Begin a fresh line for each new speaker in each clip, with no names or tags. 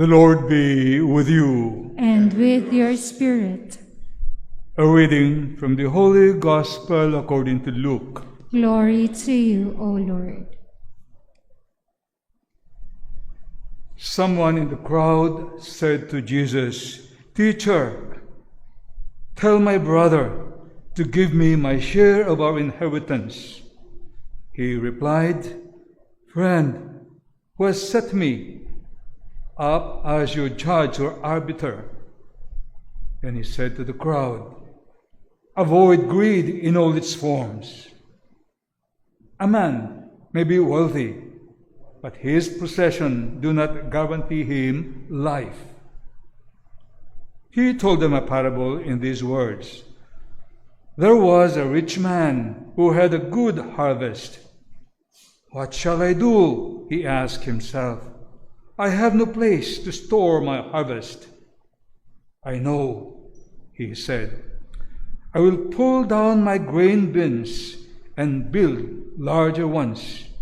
The Lord be with you.
And with your spirit.
A reading from the Holy Gospel according to Luke.
Glory to you, O Lord.
Someone in the crowd said to Jesus, "Teacher, tell my brother to give me my share of our inheritance." He replied, "Friend, who has set me up as your judge or arbiter?" Then he said to the crowd, "Avoid greed in all its forms. A man may be wealthy, but his possession do not guarantee him life." He told them a parable in these words. There was a rich man who had a good harvest. "What shall I do?" he asked himself. "I have no place to store my harvest." "I know," he said. "I will pull down my grain bins and build larger ones.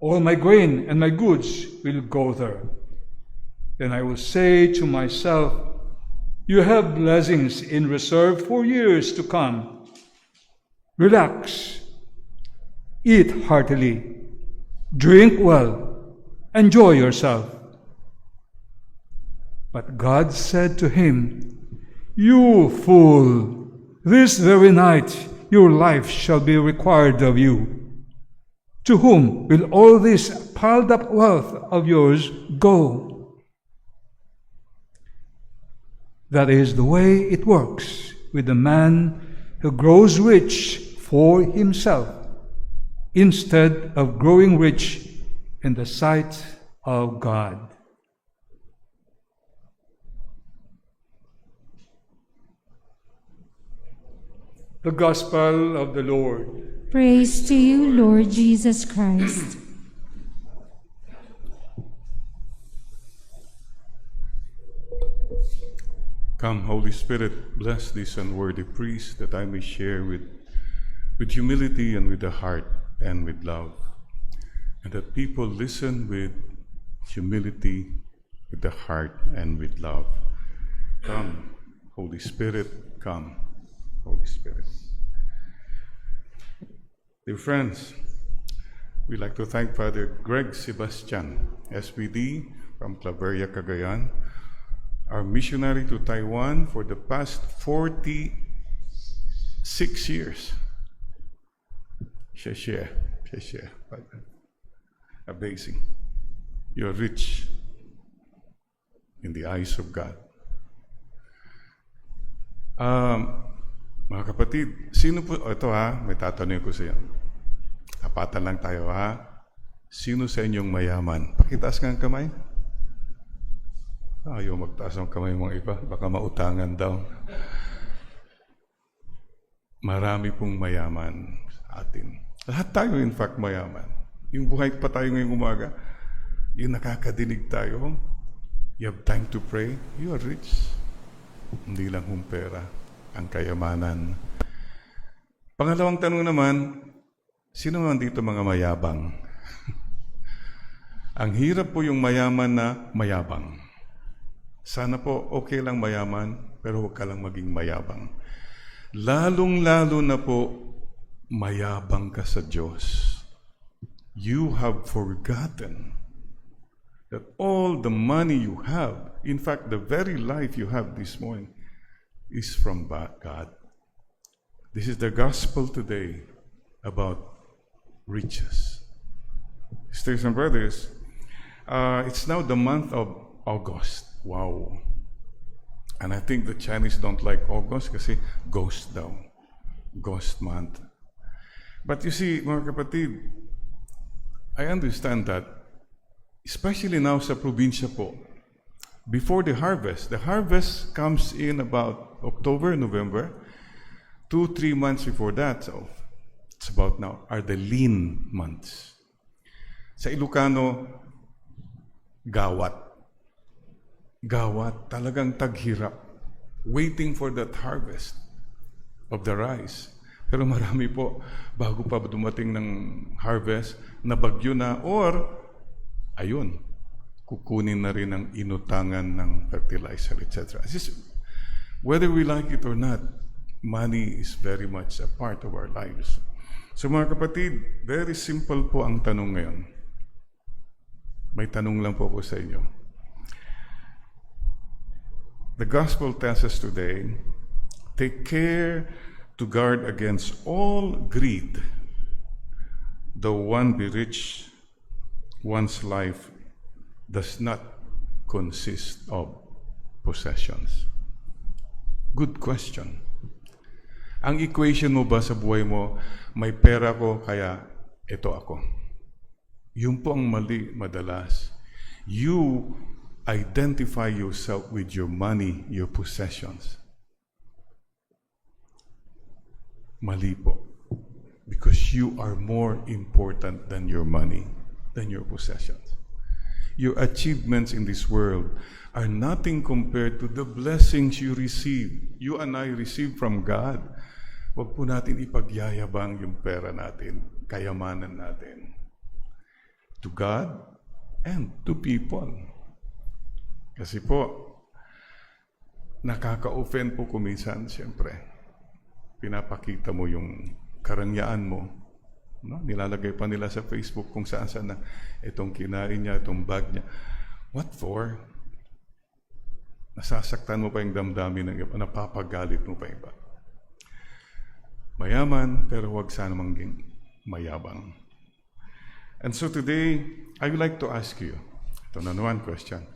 All my grain and my goods will go there. Then I will say to myself, you have blessings in reserve for years to come. Relax, eat heartily, drink well, enjoy yourself." But God said to him, "You fool, this very night your life shall be required of you. To whom will all this piled up wealth of yours go?" That is the way it works with the man who grows rich for himself instead of growing rich in the sight of God. The Gospel of the Lord.
Praise to you, Lord Jesus Christ.
Come, Holy Spirit, bless this unworthy priest that I may share with humility and with the heart and with love, and that people listen with humility, with the heart and with love. Come, Holy Spirit, come, Holy Spirit. Dear friends, we'd like to thank Father Greg Sebastian, SPD from Claveria, Cagayan, our missionary to Taiwan for the past 46 years. Share. Amazing. You're rich in the eyes of God. Mga kapatid, sino po, ito may tatanungin ko sa iyo. Tapatan lang tayo Sino sa inyong mayaman? Pakitaas nga ang kamay. Ayaw magtaas ang kamay mga iba, baka mautangan daw. Marami pong mayaman sa atin. Lahat tayo in fact mayaman. Yung buhay pa tayo ngayong umaga, yung nakakadinig tayo, you have time to pray, you are rich. Hindi lang pera ang kayamanan. Pangalawang tanong naman, sino man dito mga mayabang? Ang hirap po yung mayaman na mayabang. Sana po okay lang mayaman, pero huwag ka lang maging mayabang. Lalong-lalo na po, mayabang ka sa Diyos. You have forgotten that all the money you have, in fact, the very life you have this morning, is from God. This is the gospel today about riches. Sisters and brothers, it's now the month of August. Wow. And I think the Chinese don't like August kasi ghost daw. Ghost month. But you see, mga kapatid, I understand that, especially now sa probinsya po, before the harvest comes in about October, November, 2-3 months before that, so it's about now, are the lean months. Sa Ilocano, gawat, talagang taghirap, waiting for that harvest of the rice. Pero marami po, bago pa dumating ng harvest, nabagyo na, or, ayun, kukunin na rin ang inutangan ng fertilizer, etc. Whether we like it or not, money is very much a part of our lives. So mga kapatid, very simple po ang tanong ngayon. May tanong lang po sa inyo. The gospel tells us today, take care to guard against all greed, though one be rich, one's life does not consist of possessions. Good question. Ang equation mo ba sa buhay mo, may pera ko, kaya ito ako. Yun po ang mali madalas. You identify yourself with your money, your possessions. Mali po. Because you are more important than your money, than your possessions. Your achievements in this world are nothing compared to the blessings you receive. You and I receive from God. Huwag po natin ipagyayabang yung pera natin, kayamanan natin. To God and to people. Kasi po, nakaka-offend po kuminsan, siyempre. Pinapakita mo yung karangyaan mo. No? Nilalagay pa nila sa Facebook kung saan-saan na itong kinain niya, itong bag niya. What for? Nasasaktan mo pa yung damdamin ng iba, napapagalit mo pa yung iba. Mayaman, pero huwag sana mangging mayabang. And so today, I would like to ask you, ito na naman question,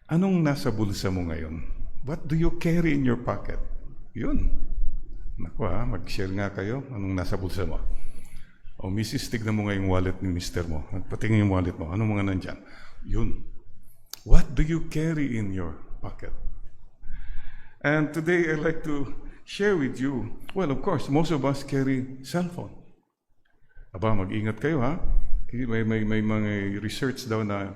anong nasa bulsa mo ngayon? What do you carry in your pocket? Yun. Naku mag-share nga kayo, anong nasa bulsa mo? O Mrs., tignan mo nga yung wallet ni Mr. mo. Patingin yung wallet mo. Anong mga nandyan? Yun. What do you carry in your pocket? And today, I'd like to share with you, well, of course, most of us carry cellphone. Aba, mag-ingat kayo ha. May mga research daw na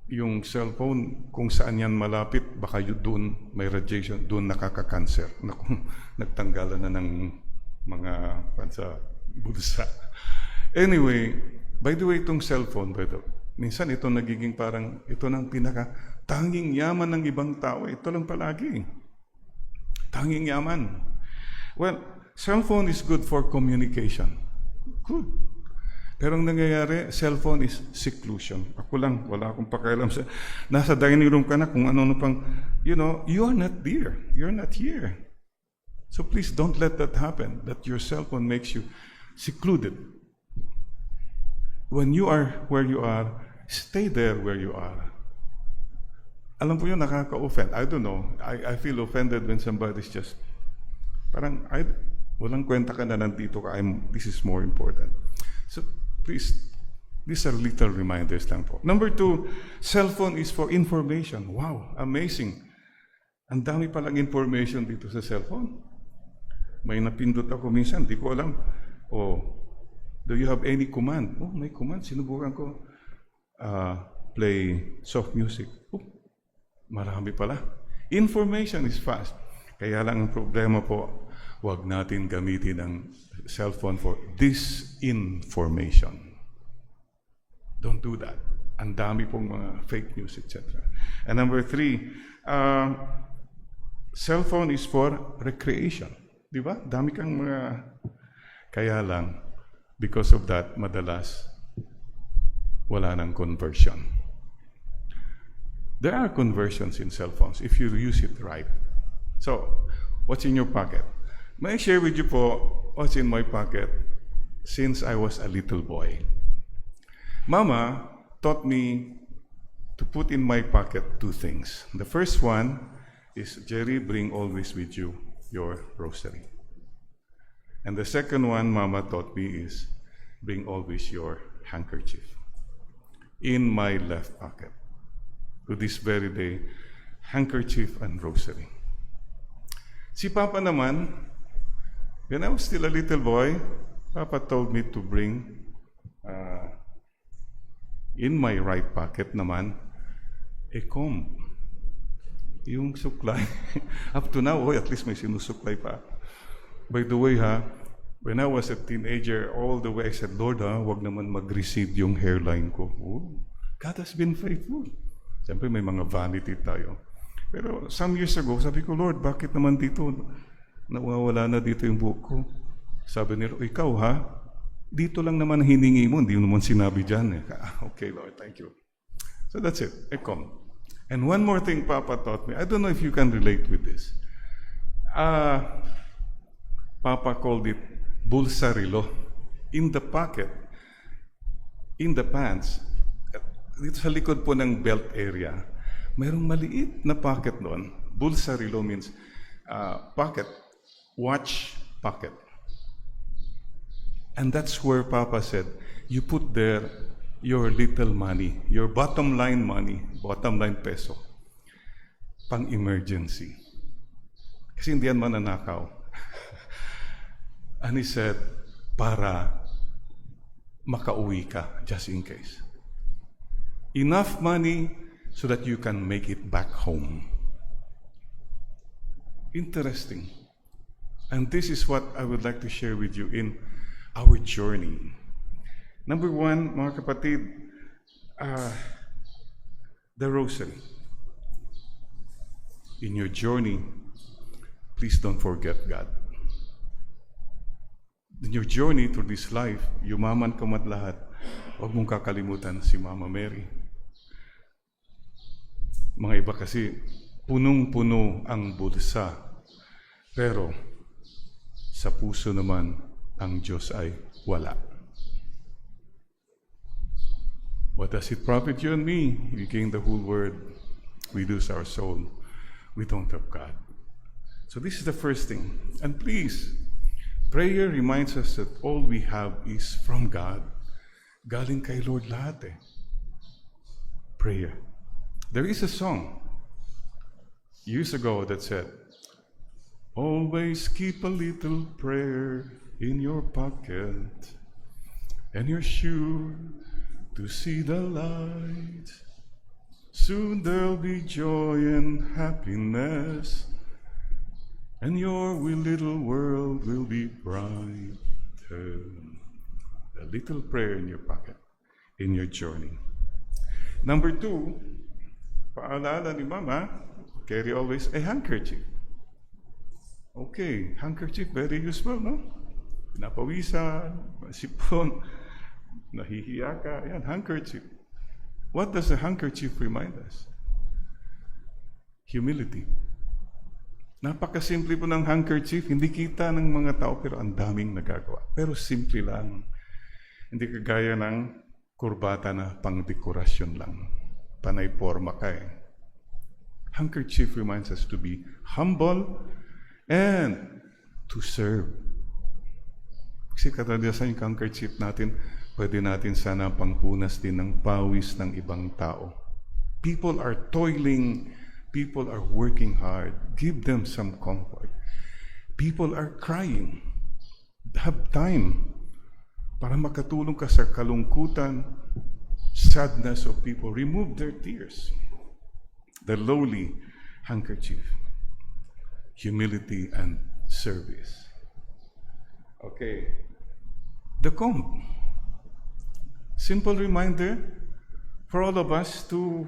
yung cellphone, kung saan yan malapit, baka doon may radiation, doon nakaka-cancer. Nagtanggalan na ng mga pansa bulsa. Anyway, by the way, itong cellphone, minsan ito nagiging parang, ito ng tanging yaman ng ibang tao. Ito lang palagi. Tanging yaman. Well, cellphone is good for communication. Good. Pero ang nangyayari, cellphone is seclusion. Ako lang, wala akong pakialam sa, nasa dining room ka na, kung ano pang, you are not there. You're not here. So please don't let that happen, that your cellphone makes you secluded. When you are where you are, stay there where you are. Alam po yun, nakaka-offend. I don't know. I feel offended when somebody's just, parang, walang kwenta ka na nandito ka. This is more important. So, please, these are little reminders lang po. Number 2, cellphone is for information. Wow, amazing. Ang dami palang information dito sa cellphone. May napindot ako minsan, di ko alam. Do you have any command? May command. Sinubukan ko. Play soft music. Marami pala. Information is fast. Kaya lang ang problema po, huwag natin gamitin ang cellphone for disinformation. Don't do that. Ang dami pong mga fake news, etc. And number 3, cellphone is for recreation. Di ba? Dami kang mga... Kaya lang, because of that, madalas, wala nang conversion. There are conversions in cell phones if you use it right. So, what's in your pocket? May I share with you po what's in my pocket since I was a little boy. Mama taught me to put in my pocket 2 things. The first one is, Jerry, bring always with you your rosary. And the second one Mama taught me is, bring always your handkerchief. In my left pocket. To this very day, handkerchief and rosary. Si Papa naman, when I was still a little boy, Papa told me to bring, in my right pocket naman, a comb. Yung suklay. Up to now, at least may sinusuklay pa. By the way when I was a teenager, all the way I said, Lord wag naman mag-recede yung hairline ko. God has been faithful. Siyempre may mga vanity tayo. Pero some years ago, sabi ko, Lord, bakit naman dito nawawala na dito yung buhok ko? Sabi nila, ikaw ha? Dito lang naman hiningi mo, hindi mo naman sinabi dyan. Okay, Lord, thank you. So that's it. I come. And one more thing Papa taught me. I don't know if you can relate with this. Papa called it bulsarilo. In the pocket, in the pants, dito sa likod po ng belt area, mayroong maliit na pocket doon. Bulsarilo means pocket, watch pocket. And that's where Papa said, you put there your little money, your bottom line money, bottom line peso, pang emergency. Kasi hindi yan mananakaw. And he said, para makauwi ka, just in case. Enough money so that you can make it back home. Interesting. And this is what I would like to share with you in our journey. Number one, mga kapatid, the rosary. In your journey, please don't forget God. In your journey through this life, yumaman ka man lahat, huwag mong kakalimutan si Mama Mary. Mga iba kasi, punong-puno ang bulsa. Pero, sa puso naman, ang Diyos ay wala. What does it profit you and me? We gain the whole world. We lose our soul. We don't have God. So this is the first thing. And please, prayer reminds us that all we have is from God. Galing kay Lord lahat eh. Prayer. There is a song years ago that said, always keep a little prayer in your pocket, and you're sure to see the light. Soon there'll be joy and happiness, and your wee little world will be brighter. A little prayer in your pocket, in your journey. Number two, paalala ni Mama, carry always a handkerchief. Okay, handkerchief, very useful, no? Pinapawisan, sipon, nahihiya ka, yan, handkerchief. What does the handkerchief remind us? Humility. Napakasimple po ng handkerchief, hindi kita ng mga tao pero ang daming nagagawa. Pero simple lang. Hindi kagaya ng kurbata na pang-dekorasyon lang. Panay forma ka eh. Handkerchief reminds us to be humble and to serve. Kasi kadalasan yung handkerchief natin, pwede natin sana pangpunas din ng pawis ng ibang tao. People are toiling, people are working hard. Give them some comfort. People are crying. Have time para makatulong ka sa kalungkutan, sadness of people. Remove their tears. The lowly handkerchief. Humility and service. Okay. The comb. Simple reminder for all of us to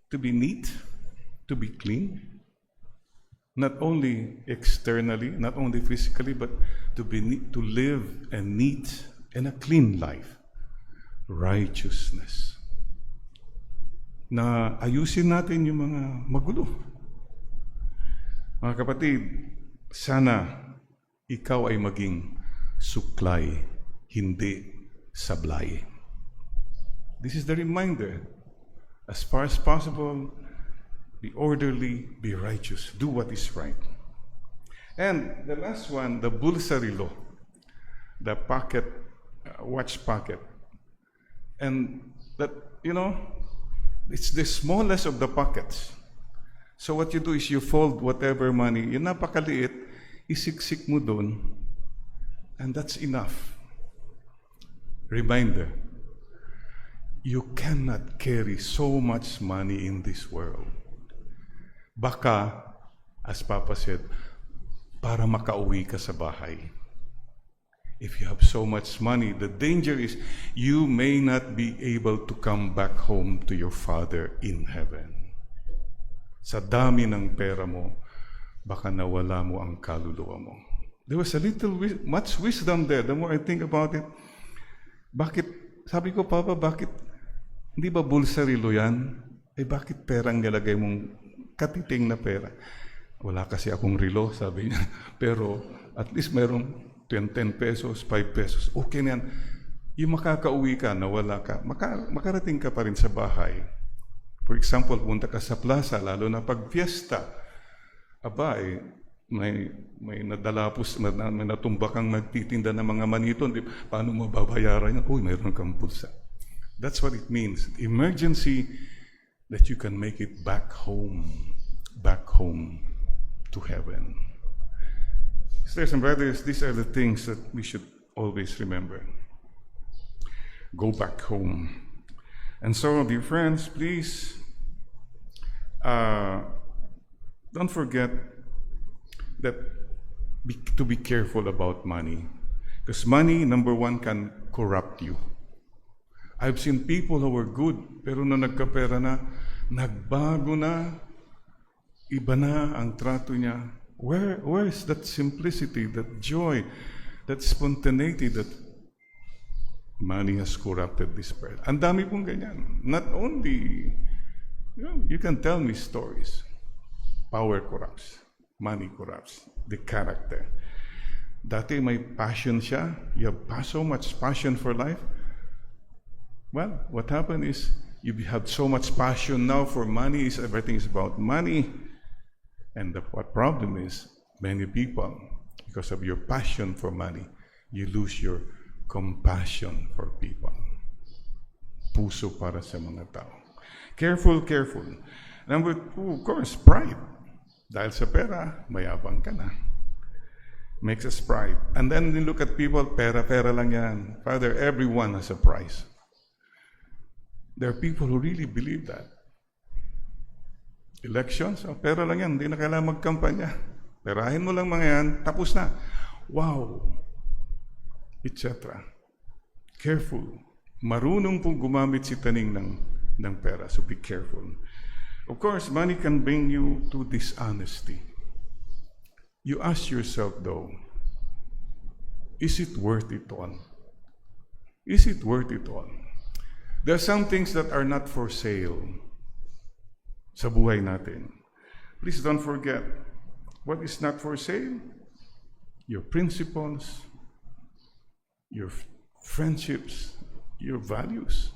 be neat, to be clean. Not only externally, not only physically, but to be neat, to live a neat and a clean life. Righteousness. Na ayusin natin yung mga magulo. Mga kapatid, sana ikaw ay maging suklay, hindi sablay. This is the reminder. As far as possible, be orderly, be righteous, do what is right. And the last one, the bulsarilo, the pocket, watch pocket. And that, it's the smallest of the pockets. So what you do is you fold whatever money, yung napakaliit, isiksik mo doon, and that's enough. Reminder, you cannot carry so much money in this world. Baka, as Papa said, para makauwi ka sa bahay. If you have so much money, the danger is you may not be able to come back home to your Father in heaven. Sa dami ng pera mo, baka nawala mo ang kaluluwa mo. There was much wisdom there. The more I think about it, sabi ko, Papa, bakit, hindi ba bulsa rilo yan? Bakit perang nilagay mong katiting na pera? Wala kasi akong rilo, sabi niya. Pero at least mayroong 10 pesos, 5 pesos. Okay na yan. Yung makakauwi ka, nawala ka, makarating ka pa rin sa bahay. For example, punta ka sa plaza, lalo na pag fiesta. May nadalapos, may natumba kang magtitinda ng mga maniton. Paano mo babayaran yan? Uy, mayroon kang bulsa. That's what it means. Emergency, that you can make it back home to heaven. Sisters and brothers, these are the things that we should always remember. Go back home. And so, dear friends, please don't forget to be careful about money. Because money, number one, can corrupt you. I've seen people who were good, pero nung nagkapera na, nagbago na, iba na ang trato niya. Where is that simplicity, that joy, that spontaneity that money has corrupted this person? Ang dami pong ganyan. Not only, you can tell me stories. Power corrupts. Money corrupts. The character. Dati may passion siya. You have so much passion for life. Well, what happened is, you have so much passion now for money. Everything is about money. And what problem is, many people, because of your passion for money, you lose your compassion for people. Puso para sa mga tao. Careful. Number 2, of course, pride. Dahil sa pera, mayabang ka na. Makes us pride. And then you look at people, pera lang yan. Father, everyone has a price. There are people who really believe that. Elections, pera lang yan, hindi na kailangan magkampanya. Perahin mo lang mga yan, tapos na. Wow! Etc. Careful. Marunong pong gumamit si Taning ng pera, so be careful. Of course, money can bring you to dishonesty. You ask yourself though, is it worth it all? Is it worth it all? There are some things that are not for sale sa buhay natin. Please don't forget, what is not for sale? Your principles, your friendships, your values.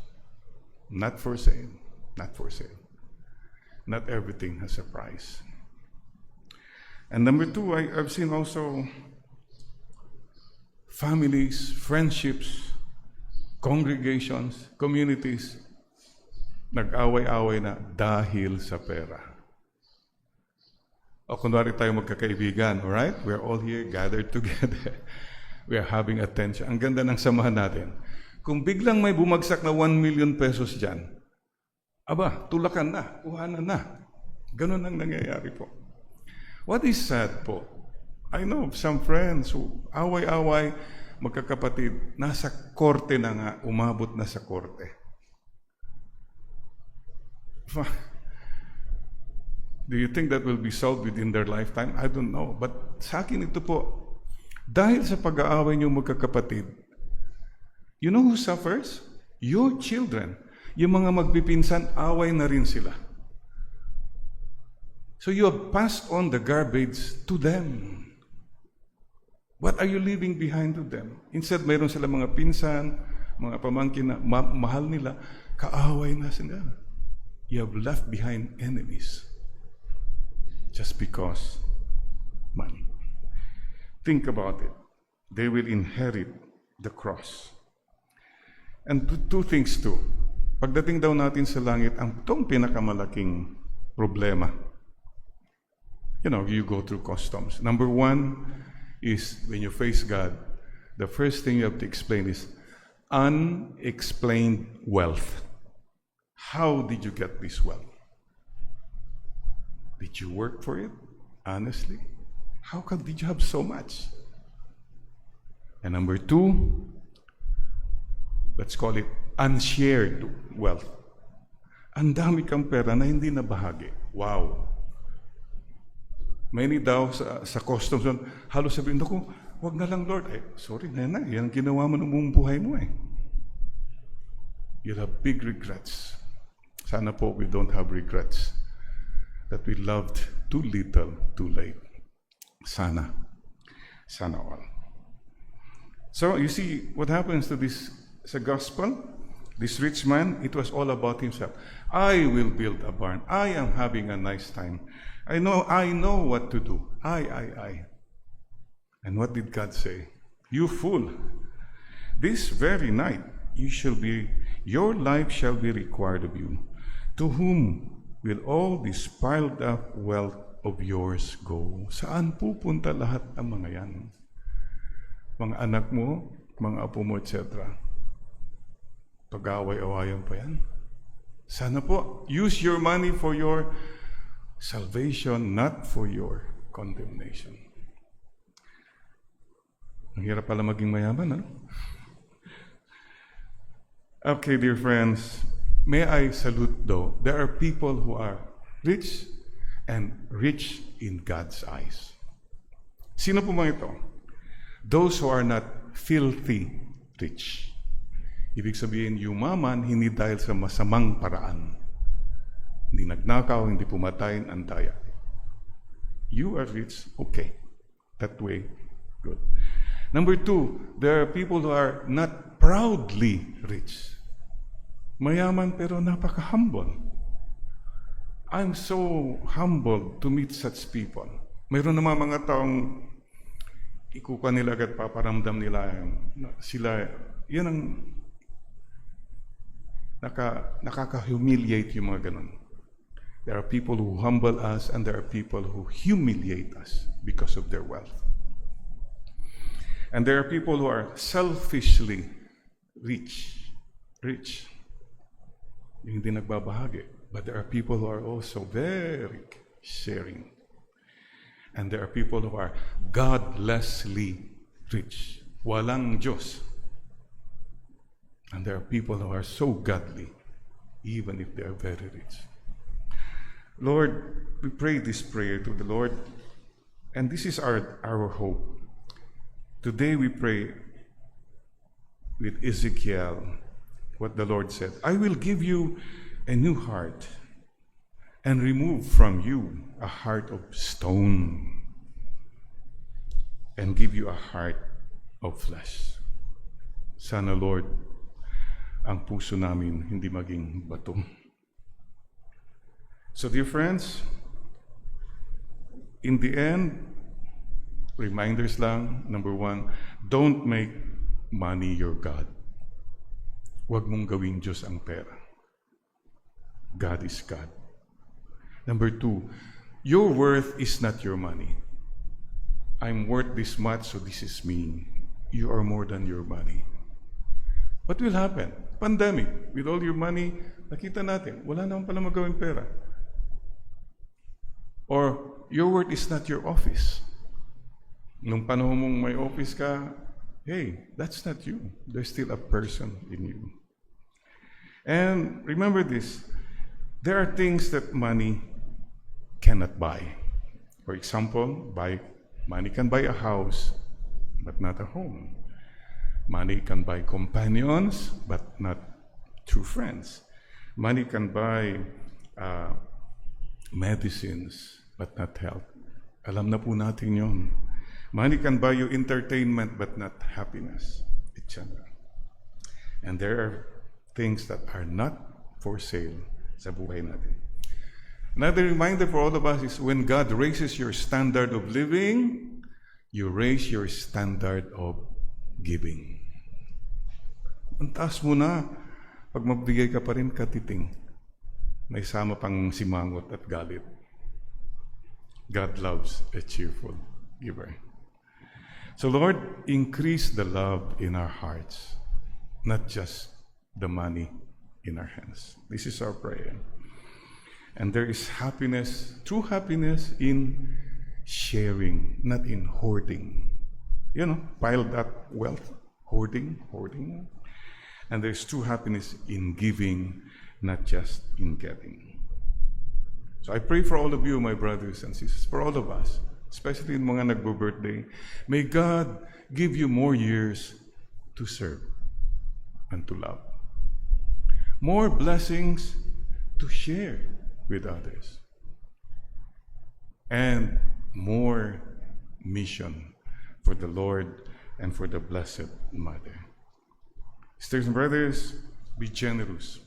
Not for sale. Not for sale. Not everything has a price. And number 2, I've seen also families, friendships, congregations, communities, nag-away-away na dahil sa pera. O kunwari tayo magkakaibigan, alright? We're all here gathered together. We are having attention. Ang ganda ng samahan natin. Kung biglang may bumagsak na 1 million pesos dyan, tulakan na, kuhanan na. Ganun ang nangyayari po. What is sad po? I know some friends who away-away, magkakapatid, nasa korte na nga, umabot na sa korte. Do you think that will be solved within their lifetime? I don't know. But sa akin ito po, dahil sa pag-aaway niyo magkakapatid, you know who suffers? Your children. Yung mga magpipinsan, away na rin sila. So you have passed on the garbage to them. What are you leaving behind to them? Instead, mayroon sila mga pinsan, mga pamangkin na mahal nila, kaaway na sila. You have left behind enemies just because money. Think about it. They will inherit the cross. And two things too. Pagdating daw natin sa langit, itong pinakamalaking problema. You go through customs. Number 1 is when you face God, the first thing you have to explain is unexplained wealth. How did you get this wealth? Did you work for it? Honestly? How come did you have so much? And number 2, let's call it unshared wealth. Ang dami kang pera na hindi nabahagi. Wow! Many daw sa customs, halos sabihin, naku, wag na lang Lord. Sorry, nena, yan ang ginawa mo ng buong buhay mo eh. You'll have big regrets. Sana po we don't have regrets that we loved too little, too late. Sana. Sana all. So, you see, what happens to this sa gospel? This rich man, it was all about himself. I will build a barn. I am having a nice time. I know what to do. I. And what did God say? You fool. This very night, your life shall be required of you. To whom will all this piled up wealth of yours go? Saan pupunta lahat ang mga yan? Mga anak mo, mga apo mo, etc. Pag-away-awayan pa yan. Sana po, use your money for your salvation, not for your condemnation. Ang hirap pala maging mayaman, ano? Okay, dear friends, may I salute though, there are people who are rich and rich in God's eyes. Sino po mga ito? Those who are not filthy rich. Ibig sabihin, yumaman hindi dahil sa masamang paraan. Hindi nagnakaw, hindi pumatay, andaya. You are rich, okay. That way, good. Number 2, there are people who are not proudly rich. Mayaman pero napaka-humble. I'm so humbled to meet such people. Mayroon naman mga taong ikukuha nila agad, paparamdam nila sila, yan ang nakaka-humiliate yung mga ganun. There are people who humble us and there are people who humiliate us because of their wealth. And there are people who are selfishly rich. Yung hindi nagbabahagi. But there are people who are also very sharing. And there are people who are godlessly rich. Walang Diyos. And there are people who are so godly, even if they are very rich. Lord, we pray this prayer to the Lord, and this is our hope. Today we pray with Ezekiel what the Lord said. I will give you a new heart and remove from you a heart of stone and give you a heart of flesh. Sana, Lord, ang puso namin hindi maging bato. So, dear friends, in the end, reminders lang. Number 1, don't make money your God. Huwag mong gawing Diyos ang pera. God is God. Number 2, your worth is not your money. I'm worth this much, so this is me. You are more than your money. What will happen? Pandemic, with all your money, nakita natin, wala naman pala magawing pera. Or, your worth is not your office. Nung panahon mong may office ka, hey, that's not you. There's still a person in you. And remember this, there are things that money cannot buy. For example, money can buy a house, but not a home. Money can buy companions, but not true friends. Money can buy medicines, but not health. Alam na po natin yun. Money can buy you entertainment, but not happiness, etc. And there are things that are not for sale sa buhay natin. Another reminder for all of us is when God raises your standard of living, you raise your standard of giving. Ang taas mo na, pag magbigay ka pa rin katiting, may sama pang simangot at galit. God loves a cheerful giver. So Lord, increase the love in our hearts, not just the money in our hands. This is our prayer. And there is happiness, true happiness in sharing, not in hoarding. piled up wealth, hoarding. And there's true happiness in giving, not just in getting. So I pray for all of you, my brothers and sisters, for all of us, especially in mga nagbo-birthday. May God give you more years to serve and to love. More blessings to share with others. And more mission for the Lord and for the Blessed Mother. Sisters and brothers, be generous.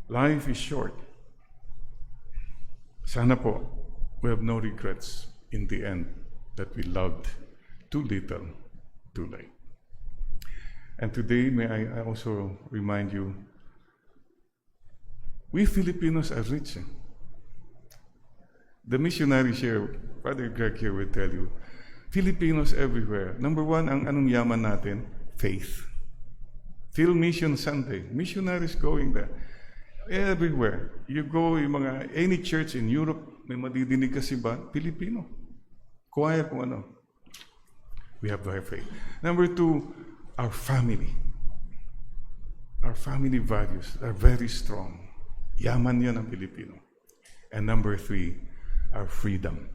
Life is short. Sana po, we have no regrets in the end that we loved too little, too late. And today, may I also remind you, we Filipinos are rich. The missionaries here, Father Greg here will tell you, Filipinos everywhere. Number one, ang anong yaman natin? Faith. Phil Mission Sunday. Missionaries going there. Everywhere. You go, any church in Europe, may madidinig kasi ba? Filipino. Choir kung ano. We have to have faith. Number two, our family. Our family values are very strong. Yaman yan ang Filipino. And number three, our freedom.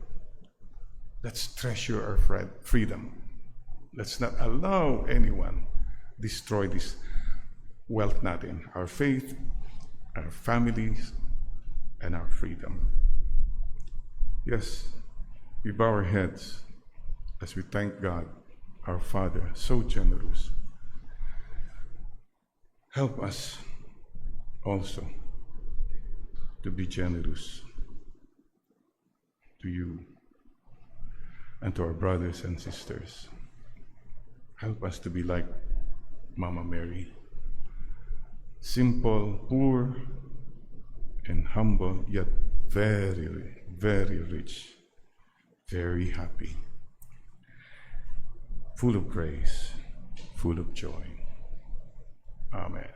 Let's treasure our freedom. Let's not allow anyone destroy this wealth natin. Our faith, our families, and our freedom. Yes, we bow our heads as we thank God, our Father, so generous. Help us also to be generous to you and to our brothers and sisters. Help us to be like Mama Mary, simple, poor, and humble, yet very, very rich, very happy, full of grace, full of joy. Amen.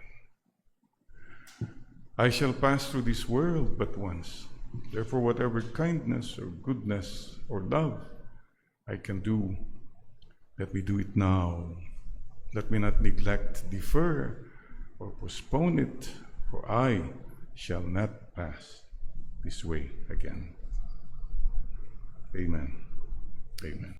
I shall pass through this world but once. Therefore, whatever kindness or goodness or love I can do, let me do it now. Let me not neglect, defer, or postpone it, for I shall not pass this way again. Amen. Amen.